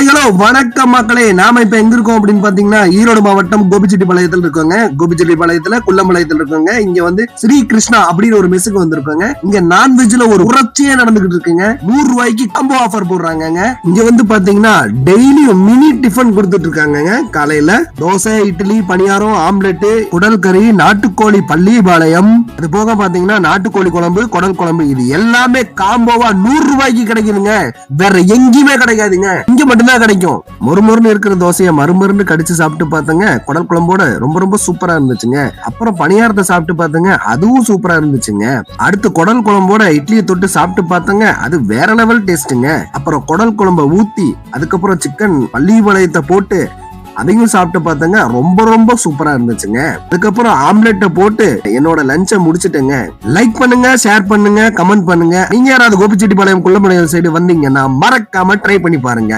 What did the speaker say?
Hi hello வணக்கம் மக்களே. நாம இப்ப எங்க இருக்கோம் அப்படின்னு பாத்தீங்கன்னா ஈரோடு மாவட்டம் கோபிச்செட்டிப்பாளையத்துல இருக்கோங்க. கோபிச்செட்டிப்பாளையத்துல குள்ளம்பாளையத்துல இருக்கோங்க. இங்க வந்து ஸ்ரீ கிருஷ்ணா அப்படின்னு ஒரு மெஸ்ஸுக்கு வந்திருக்கோங்க. இங்க நான்வெஜ்ல ஒரு புரட்சியே நடந்துகிட்டு இருக்குங்க. 100 ரூபாய்க்கு காம்போ ஆஃபர் போடுறாங்க. இங்க வந்து பாத்தீங்கன்னா டெய்லியும் மினி டிஃபன் கொடுத்துட்டு இருக்காங்க. காலையில தோசை, இட்லி, பணியாரம், ஆம்லெட், குடல் கறி, நாட்டுக்கோழி பள்ளிபாளையம், அது போக பாத்தீங்கன்னா நாட்டுக்கோழி குழம்பு, குடல் குழம்பு, இது எல்லாமே காம்போவா 100 ரூபாய்க்கு கிடைக்குதுங்க. வேற எங்கேயுமே கிடைக்காதுங்க, இங்க மட்டும்தான் கிடைக்கும். மொறுமொறுன்னு இருக்கிற தோசையை மறுமருந்து கடிச்சு சாப்பிட்டு பார்த்தங்க, குடல் குழம்போட ரொம்ப ரொம்ப சூப்பரா இருந்துச்சுங்க. அப்புறம் பணியாரத்தை சாப்பிட்டு பார்த்தங்க, அதுவும் சூப்பரா இருந்துச்சுங்க. அடுத்து குடல் குழம்போட இட்லியை தொட்டு சாப்பிட்டு பார்த்தங்க, அது வேற லெவல் டேஸ்ட்டுங்க. அப்புறம் குடல் குழம்ப ஊத்தி அதுக்கப்புறம் சிக்கன் பள்ளிபாளையத்தை போட்டு அதையும் சாப்பிட்டு பார்த்தங்க, ரொம்ப ரொம்ப சூப்பரா இருந்துச்சுங்க. அதுக்கப்புறம் ஆம்லெட்டை போட்டு என்னோட லஞ்சை முடிச்சுட்டேங்க. லைக் பண்ணுங்க, ஷேர் பண்ணுங்க, கமெண்ட் பண்ணுங்க. நீங்க யாராவது கோபிச்செட்டிப்பாளையம் குள்ளம்பாளையம் சைடு வந்தீங்கன்னா மறக்காம ட்ரை பண்ணி பாருங்க.